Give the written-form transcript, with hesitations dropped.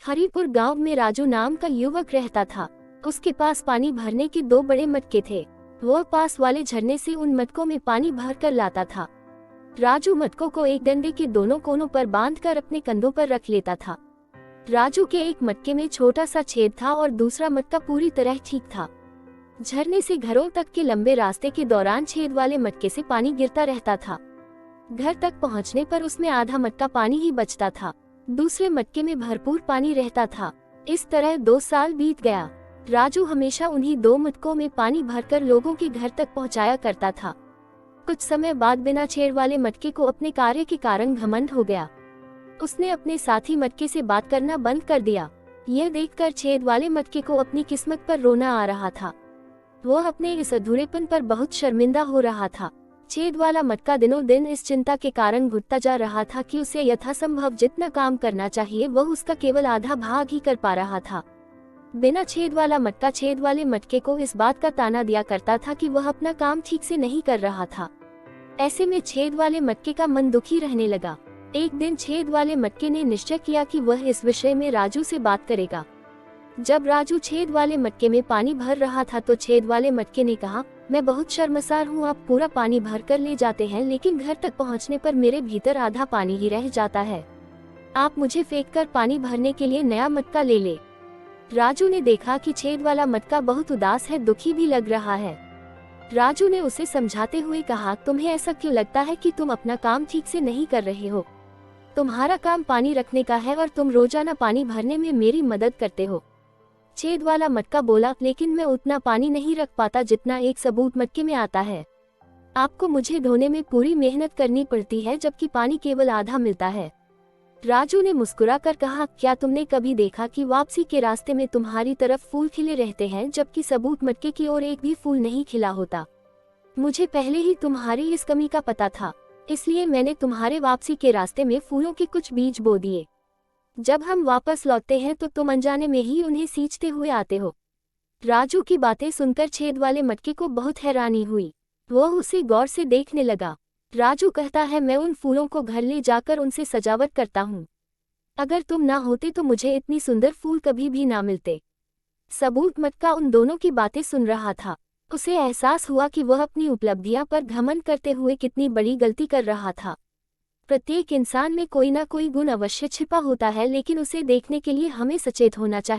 हरिपुर गांव में राजू नाम का युवक रहता था। उसके पास पानी भरने के 2 बड़े मटके थे। वह पास वाले झरने से उन मटकों में पानी भर कर लाता था। राजू मटकों को एक डंडे के दोनों कोनों पर बांधकर अपने कंधों पर रख लेता था। राजू के एक मटके में छोटा सा छेद था और दूसरा मटका पूरी तरह ठीक था। झरने से घरों तक के लंबे रास्ते के दौरान छेद वाले मटके से पानी गिरता रहता था। घर तक पहुंचने पर उसमें आधा मटका पानी ही बचता था। दूसरे मटके में भरपूर पानी रहता था। इस तरह 2 साल बीत गया। राजू हमेशा उन्हीं 2 मटकों में पानी भरकर लोगों के घर तक पहुंचाया करता था। कुछ समय बाद बिना छेद वाले मटके को अपने कार्य के कारण घमंड हो गया। उसने अपने साथी मटके से बात करना बंद कर दिया। यह देखकर छेद वाले मटके को अपनी किस्मत पर रोना आ रहा था। वह अपने इस अधूरेपन पर बहुत शर्मिंदा हो रहा था। छेद वाला मटका दिनों दिन इस चिंता के कारण घुटता जा रहा था कि उसे यथासंभव जितना काम करना चाहिए वह उसका केवल आधा भाग ही कर पा रहा था। बिना छेद वाला मटका छेद वाले मटके को इस बात का ताना दिया करता था कि वह अपना काम ठीक से नहीं कर रहा था। ऐसे में छेद वाले मटके का मन दुखी रहने लगा। एक दिन छेद वाले मटके ने निश्चय किया कि वह इस विषय में राजू से बात करेगा। जब राजू छेद वाले मटके में पानी भर रहा था तो छेद वाले मटके ने कहा, मैं बहुत शर्मसार हूँ, आप पूरा पानी भर कर ले जाते हैं लेकिन घर तक पहुँचने पर मेरे भीतर आधा पानी ही रह जाता है। आप मुझे फेंक कर पानी भरने के लिए नया मटका ले ले। राजू ने देखा कि छेद वाला मटका बहुत उदास है, दुखी भी लग रहा है। राजू ने उसे समझाते हुए कहा, तुम्हें ऐसा क्यों लगता है कि तुम अपना काम ठीक से नहीं कर रहे हो? तुम्हारा काम पानी रखने का है और तुम रोजाना पानी भरने में मेरी मदद करते हो। छेद वाला मटका बोला, लेकिन मैं उतना पानी नहीं रख पाता जितना एक सबूत मटके में आता है। आपको मुझे धोने में पूरी मेहनत करनी पड़ती है जबकि पानी केवल आधा मिलता है। राजू ने मुस्कुराकर कहा, क्या तुमने कभी देखा कि वापसी के रास्ते में तुम्हारी तरफ फूल खिले रहते हैं जबकि सबूत मटके की ओर एक भी फूल नहीं खिला होता? मुझे पहले ही तुम्हारी इस कमी का पता था, इसलिए मैंने तुम्हारे वापसी के रास्ते में फूलों के कुछ बीज बो दिए। जब हम वापस लौटते हैं तो तुम अनजाने में ही उन्हें सींचते हुए आते हो। राजू की बातें सुनकर छेद वाले मटके को बहुत हैरानी हुई। वह उसे गौर से देखने लगा। राजू कहता है, मैं उन फूलों को घर ले जाकर उनसे सजावट करता हूँ। अगर तुम ना होते तो मुझे इतनी सुंदर फूल कभी भी ना मिलते। सबूत मटका उन दोनों की बातें सुन रहा था। उसे एहसास हुआ कि वह अपनी उपलब्धियां पर घमंड करते हुए कितनी बड़ी गलती कर रहा था। प्रत्येक इंसान में कोई ना कोई गुण अवश्य छिपा होता है, लेकिन उसे देखने के लिए हमें सचेत होना चाहिए।